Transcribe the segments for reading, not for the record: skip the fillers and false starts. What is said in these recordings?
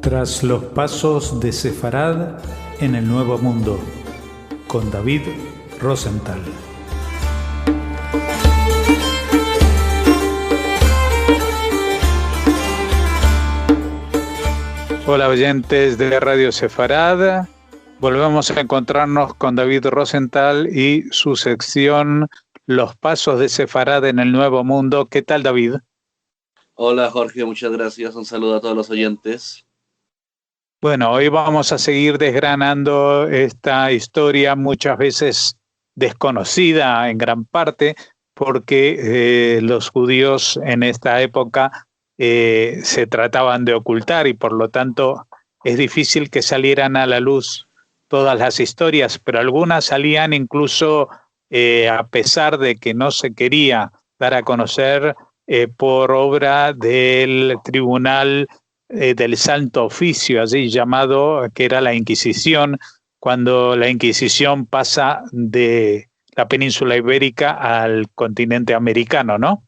Tras los pasos de Sefarad en el Nuevo Mundo, con David Rosenthal. Hola oyentes de Radio Sefarad, volvemos a encontrarnos con David Rosenthal y su sección Los pasos de Sefarad en el Nuevo Mundo. ¿Qué tal, David? Hola Jorge, muchas gracias, un saludo a todos los oyentes. Bueno, hoy vamos a seguir desgranando esta historia muchas veces desconocida en gran parte porque los judíos en esta época se trataban de ocultar y por lo tanto es difícil que salieran a la luz todas las historias, pero algunas salían incluso a pesar de que no se quería dar a conocer por obra del tribunal del Santo Oficio, así llamado, que era la Inquisición, cuando la Inquisición pasa de la península ibérica al continente americano, ¿no?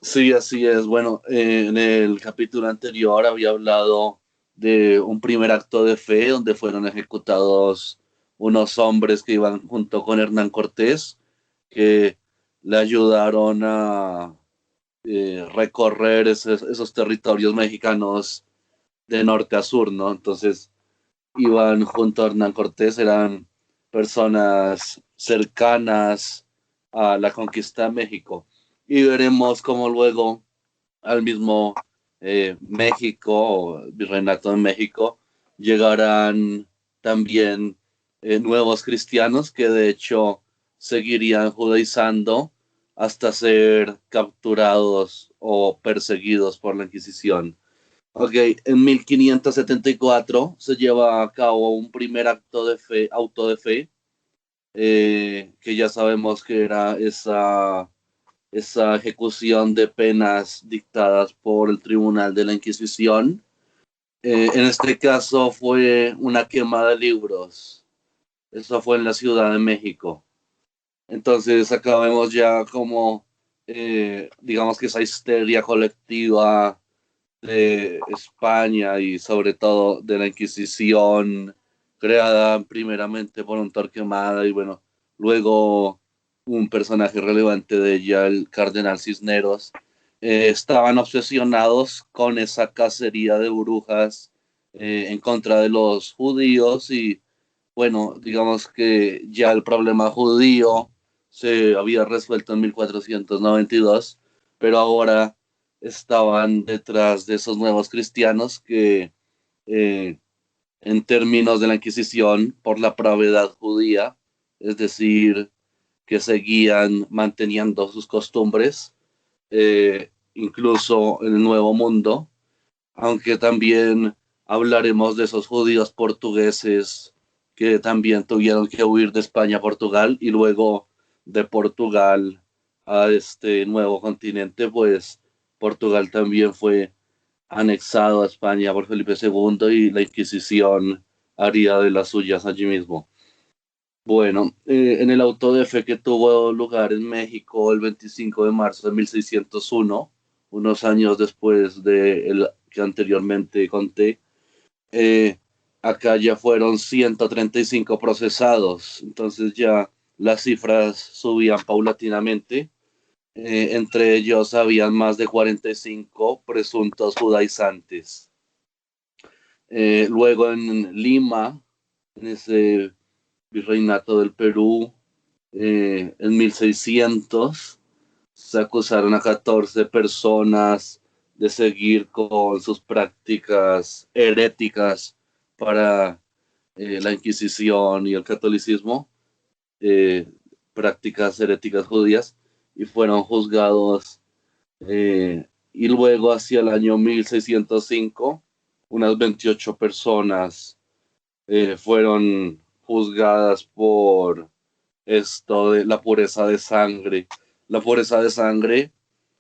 Sí, así es. Bueno, en el capítulo anterior había hablado de un primer acto de fe donde fueron ejecutados unos hombres que iban junto con Hernán Cortés, que le ayudaron a recorrer esos territorios mexicanos de norte a sur, ¿no? Entonces iban junto a Hernán Cortés, eran personas cercanas a la conquista de México. Y veremos cómo luego al mismo México, o Virreinato de México, llegarán también nuevos cristianos que de hecho seguirían judaizando hasta ser capturados o perseguidos por la Inquisición. Ok, en 1574 se lleva a cabo un primer auto de fe, que ya sabemos que era esa ejecución de penas dictadas por el Tribunal de la Inquisición. En este caso fue una quema de libros. Eso fue en la Ciudad de México. Entonces acá vemos ya como, digamos que esa histeria colectiva de España y sobre todo de la Inquisición, creada primeramente por un Torquemada y bueno, luego un personaje relevante de ella, el cardenal Cisneros, estaban obsesionados con esa cacería de brujas en contra de los judíos y bueno, digamos que ya el problema judío se había resuelto en 1492, pero ahora estaban detrás de esos nuevos cristianos que, eh, en términos de la Inquisición, por la pravedad judía, es decir, que seguían manteniendo sus costumbres, incluso en el Nuevo Mundo, aunque también hablaremos de esos judíos portugueses que también tuvieron que huir de España a Portugal y luego de Portugal a este nuevo continente, pues Portugal también fue anexado a España por Felipe II y la Inquisición haría de las suyas allí mismo. Bueno, en el auto de fe que tuvo lugar en México el 25 de marzo de 1601, unos años después de el que anteriormente conté, acá ya fueron 135 procesados, entonces ya las cifras subían paulatinamente. Entre ellos habían más de 45 presuntos judaizantes. Luego en Lima, en ese virreinato del Perú, en 1600, se acusaron a 14 personas de seguir con sus prácticas heréticas para la Inquisición y el catolicismo, prácticas heréticas judías, y fueron juzgados, y luego hacia el año 1605 unas 28 personas fueron juzgadas por esto de la pureza de sangre. La pureza de sangre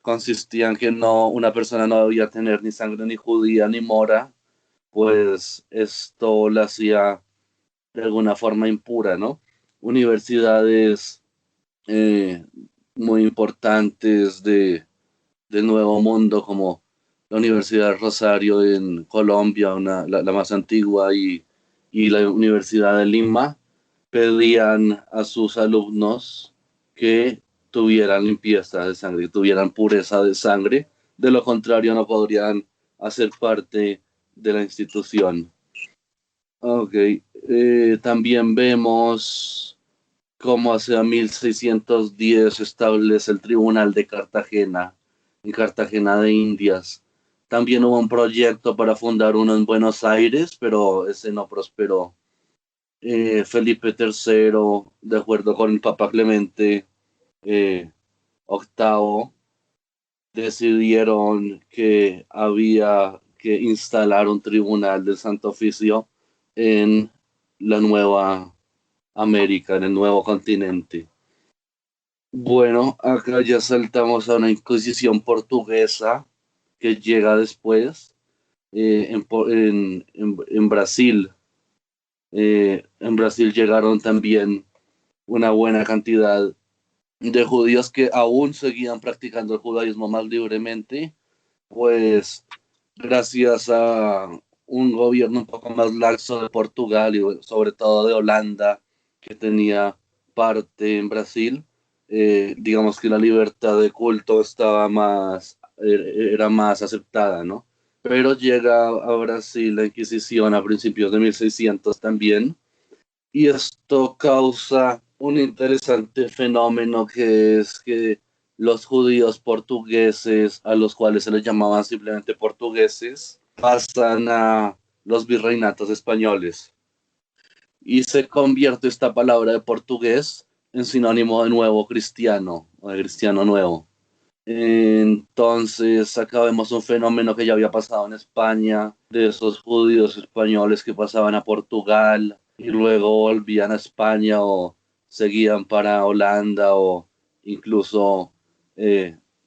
consistía en que una persona no debía tener ni sangre ni judía ni mora, pues esto la hacía de alguna forma impura, ¿no? Universidades muy importantes del Nuevo Mundo, como la Universidad de Rosario en Colombia, la más antigua, y la Universidad de Lima, pedían a sus alumnos que tuvieran limpieza de sangre, que tuvieran pureza de sangre. De lo contrario, no podrían hacer parte de la institución. Ok, también vemos cómo hacia 1610 se establece el Tribunal de Cartagena, en Cartagena de Indias. También hubo un proyecto para fundar uno en Buenos Aires, pero ese no prosperó. Felipe III, de acuerdo con el Papa Clemente VIII, decidieron que había que instalar un tribunal del Santo Oficio en la Nueva América, en el nuevo continente. Bueno, acá ya saltamos a una Inquisición portuguesa que llega después en Brasil. En Brasil llegaron también una buena cantidad de judíos que aún seguían practicando el judaísmo más libremente, pues gracias a un gobierno un poco más laxo de Portugal y sobre todo de Holanda, que tenía parte en Brasil, digamos que la libertad de culto era más aceptada, ¿no? Pero llega a Brasil la Inquisición a principios de 1600 también, y esto causa un interesante fenómeno, que es que los judíos portugueses, a los cuales se les llamaban simplemente portugueses, pasan a los virreinatos españoles. Y se convierte esta palabra de portugués en sinónimo de nuevo cristiano, o de cristiano nuevo. Entonces, acá vemos un fenómeno que ya había pasado en España, de esos judíos españoles que pasaban a Portugal y luego volvían a España o seguían para Holanda o incluso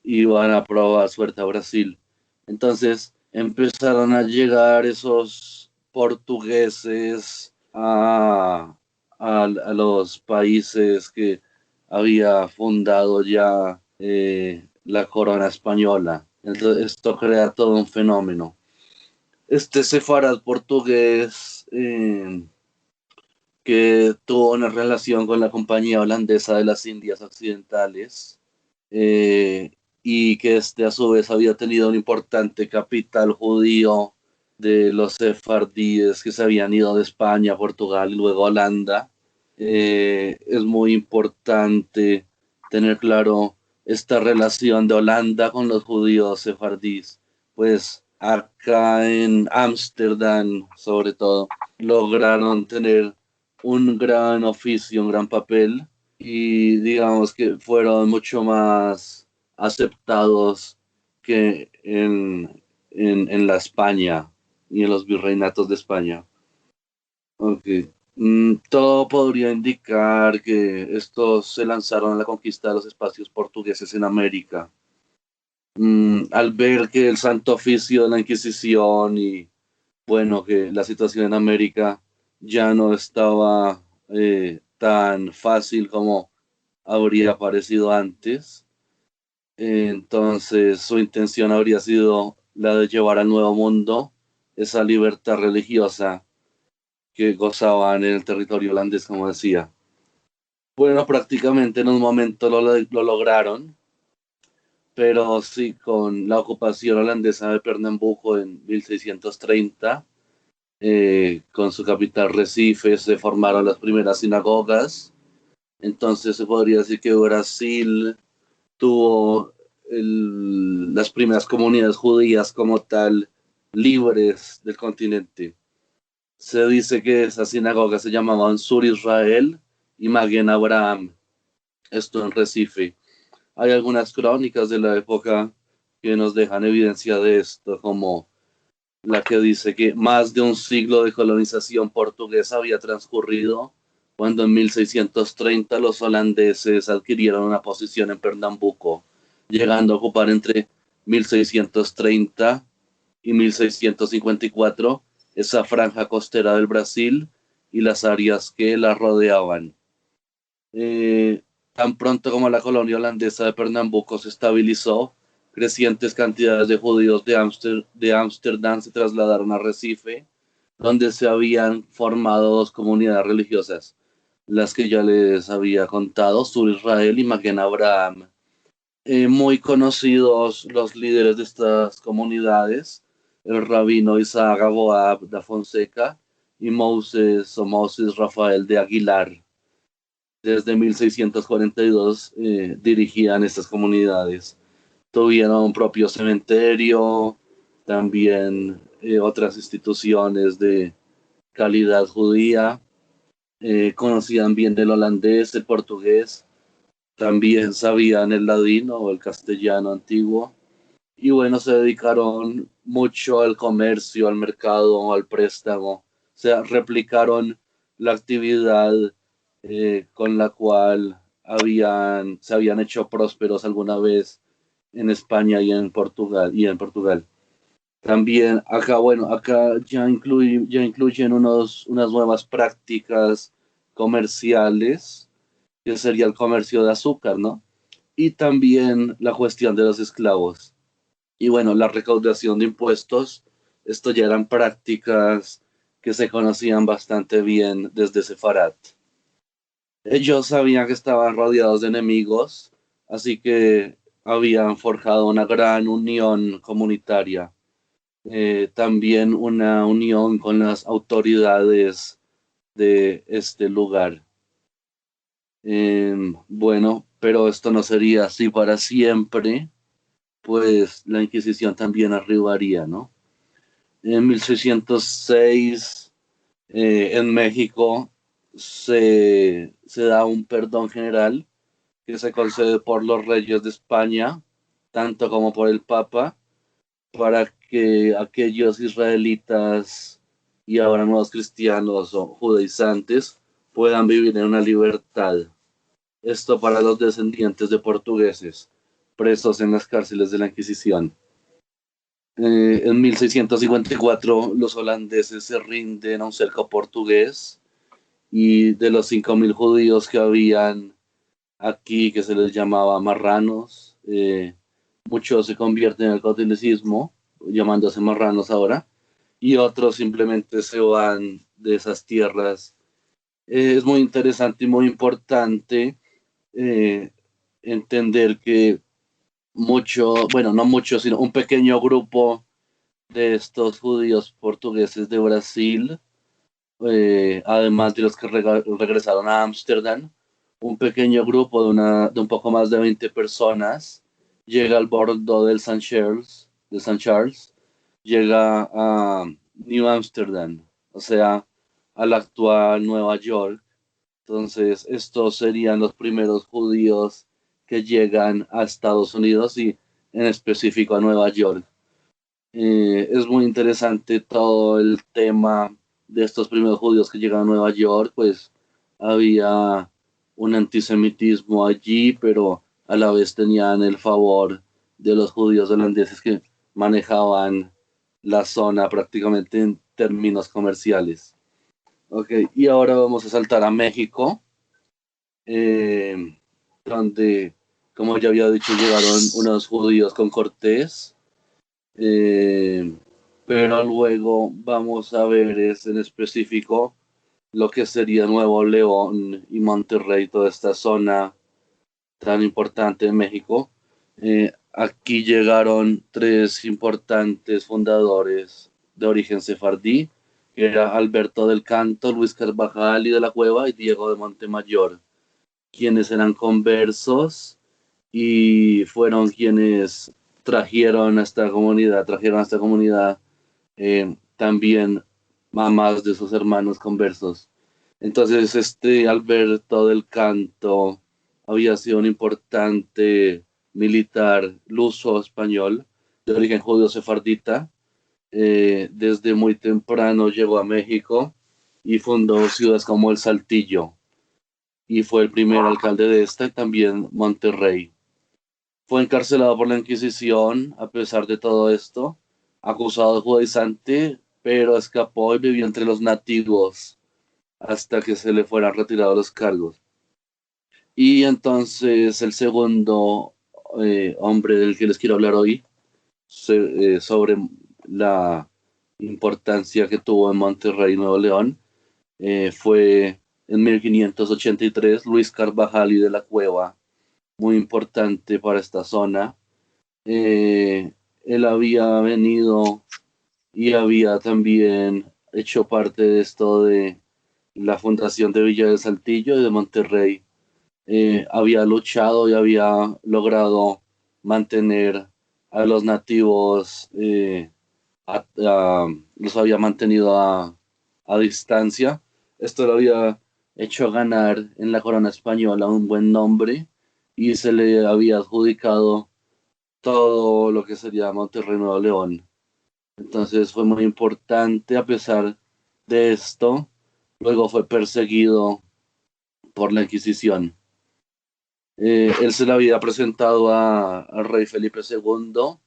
iban a probar suerte a Brasil. Entonces, empezaron a llegar esos portugueses a los países que había fundado ya la corona española. Entonces, esto crea todo un fenómeno. Este sefarad portugués que tuvo una relación con la Compañía Holandesa de las Indias Occidentales, y que a su vez había tenido un importante capital judío de los sefardíes que se habían ido de España a Portugal y luego a Holanda. Es muy importante tener claro esta relación de Holanda con los judíos sefardíes. Pues acá en Ámsterdam, sobre todo, lograron tener un gran oficio, un gran papel, y digamos que fueron mucho más aceptados que en la España y en los virreinatos de España. Ok. Todo podría indicar que estos se lanzaron a la conquista de los espacios portugueses en América. Al ver que el Santo Oficio de la Inquisición y bueno, que la situación en América ya no estaba tan fácil como habría parecido antes, entonces su intención habría sido la de llevar al Nuevo Mundo esa libertad religiosa que gozaban en el territorio holandés, como decía. Bueno, prácticamente en un momento lo lograron, pero sí, con la ocupación holandesa de Pernambuco en 1630, con su capital Recife, se formaron las primeras sinagogas. Entonces se podría decir que Brasil tuvo las primeras comunidades judías como tal libres del continente. Se dice que esas sinagogas se llamaban Sur Israel y Maguen Abraham, esto en Recife. Hay algunas crónicas de la época que nos dejan evidencia de esto, como la que dice que más de un siglo de colonización portuguesa había transcurrido cuando en 1630 los holandeses adquirieron una posición en Pernambuco, llegando a ocupar entre 1630 y 1654 esa franja costera del Brasil y las áreas que la rodeaban. Tan pronto como la colonia holandesa de Pernambuco se estabilizó, crecientes cantidades de judíos de Ámsterdam se trasladaron a Recife, donde se habían formado dos comunidades religiosas, las que ya les había contado, Sur Israel y Maguen Abraham. Muy conocidos los líderes de estas comunidades, el rabino Isaac Aboab da Fonseca y Moses Rafael de Aguilar. Desde 1642 dirigían estas comunidades. Tuvieron un propio cementerio, también otras instituciones de calidad judía, conocían bien el holandés, el portugués, también sabían el ladino o el castellano antiguo, y bueno, se dedicaron mucho al comercio, al mercado, al préstamo, o sea, replicaron la actividad con la cual se habían hecho prósperos alguna vez en España y en Portugal. También acá, bueno, acá ya incluyen unas nuevas prácticas comerciales, que sería el comercio de azúcar, ¿no? Y también la cuestión de los esclavos. Y bueno, la recaudación de impuestos, esto ya eran prácticas que se conocían bastante bien desde Sefarat. Ellos sabían que estaban rodeados de enemigos, así que habían forjado una gran unión comunitaria, también una unión con las autoridades de este lugar. Bueno, pero esto no sería así para siempre, pues la Inquisición también arribaría, ¿no? En 1606, en México, se da un perdón general que se concede por los reyes de España, tanto como por el Papa, para que aquellos israelitas y ahora nuevos cristianos o judaizantes puedan vivir en una libertad. Esto para los descendientes de portugueses presos en las cárceles de la Inquisición. En 1654 los holandeses se rinden a un cerco portugués, y de los 5.000 judíos que habían aquí, que se les llamaba marranos, muchos se convierten en el catolicismo, llamándose marranos ahora, y otros simplemente se van de esas tierras. Es muy interesante y muy importante entender que bueno, no mucho, sino un pequeño grupo de estos judíos portugueses de Brasil, además de los que regresaron a Ámsterdam, un pequeño grupo de un poco más de 20 personas llega al bordo del San Charles, llega a New Amsterdam, o sea, a la actual Nueva York. Entonces, estos serían los primeros judíos que llegan a Estados Unidos y en específico a Nueva York. Es muy interesante todo el tema de estos primeros judíos que llegan a Nueva York, pues había un antisemitismo allí, pero a la vez tenían el favor de los judíos holandeses que manejaban la zona prácticamente en términos comerciales. Ok, y ahora vamos a saltar a México, donde, como ya había dicho, llegaron unos judíos con Cortés. Pero luego vamos a ver en específico lo que sería Nuevo León y Monterrey, toda esta zona tan importante de México. Aquí llegaron tres importantes fundadores de origen sefardí, que era Alberto del Canto, Luis Carvajal y de la Cueva y Diego de Montemayor, quienes eran conversos y fueron quienes trajeron a esta comunidad también mamás de sus hermanos conversos. Entonces, este Alberto del Canto había sido un importante militar luso español de origen judío sefardita. Desde muy temprano llegó a México y fundó ciudades como El Saltillo, y fue el primer alcalde de esta y también Monterrey. Fue encarcelado por la Inquisición a pesar de todo esto, acusado de judaizante, pero escapó y vivió entre los nativos hasta que se le fueran retirados los cargos. Y entonces el segundo hombre del que les quiero hablar hoy, sobre la importancia que tuvo en Monterrey, Nuevo León, fue en 1583 Luis Carvajal y de la Cueva, muy importante para esta zona. Él había venido y había también hecho parte de esto de la fundación de Villa de Saltillo y de Monterrey. Había luchado y había logrado mantener a los nativos, los había mantenido a distancia. Esto lo había hecho ganar en la corona española un buen nombre y se le había adjudicado todo lo que sería Monterrey, Nuevo León. Entonces fue muy importante. A pesar de esto, luego fue perseguido por la Inquisición. Él se le había presentado al rey Felipe II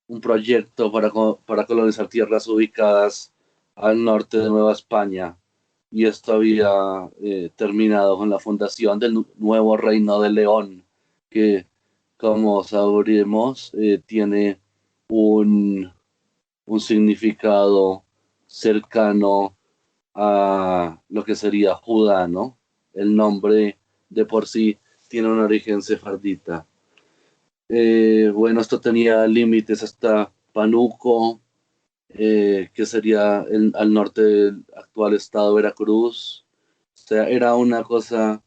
un proyecto para colonizar tierras ubicadas al norte de Nueva España, y esto había terminado con la fundación del nuevo Reino de León, que, como sabremos, tiene un significado cercano a lo que sería Judá, ¿no? El nombre de por sí tiene un origen sefardita. Bueno, esto tenía límites hasta Pánuco, que sería al norte del actual estado de Veracruz. O sea, era una cosa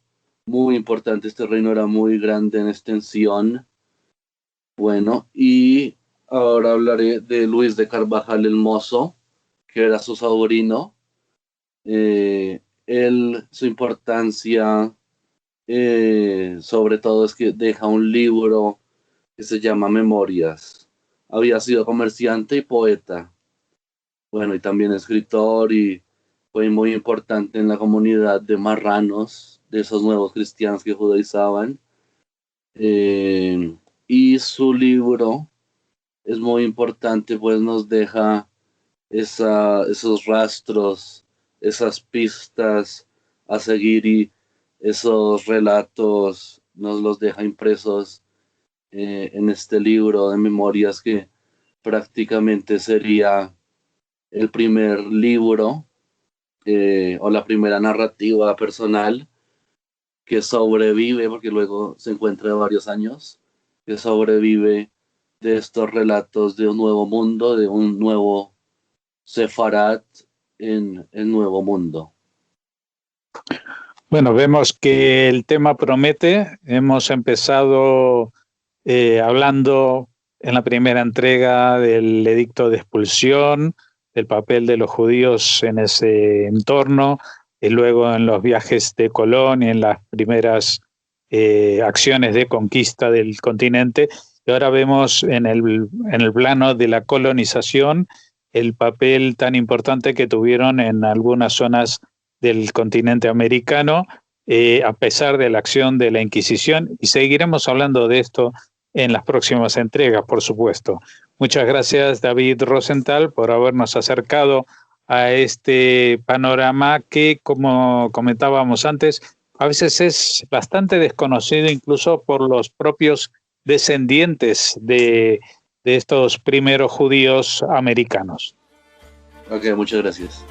muy importante. Este reino era muy grande en extensión. Bueno, y ahora hablaré de Luis de Carvajal el Mozo, que era su sobrino. Su importancia, sobre todo, es que deja un libro que se llama Memorias. Había sido comerciante y poeta. Bueno, y también escritor, y fue muy importante en la comunidad de marranos, de esos nuevos cristianos que judaizaban. Y su libro es muy importante, pues nos deja esos rastros, esas pistas a seguir, y esos relatos nos los deja impresos en este libro de memorias, que prácticamente sería el primer libro o la primera narrativa personal que sobrevive, porque luego se encuentra de varios años, que sobrevive de estos relatos de un nuevo mundo, de un nuevo Sefarat en el Nuevo Mundo. Bueno, vemos que el tema promete. Hemos empezado hablando en la primera entrega del edicto de expulsión, del papel de los judíos en ese entorno, y luego en los viajes de Colón y en las primeras acciones de conquista del continente. Y ahora vemos en el plano de la colonización el papel tan importante que tuvieron en algunas zonas del continente americano, a pesar de la acción de la Inquisición, y seguiremos hablando de esto en las próximas entregas, por supuesto. Muchas gracias, David Rosenthal, por habernos acercado a este panorama que, como comentábamos antes, a veces es bastante desconocido incluso por los propios descendientes de estos primeros judíos americanos. Ok, muchas gracias.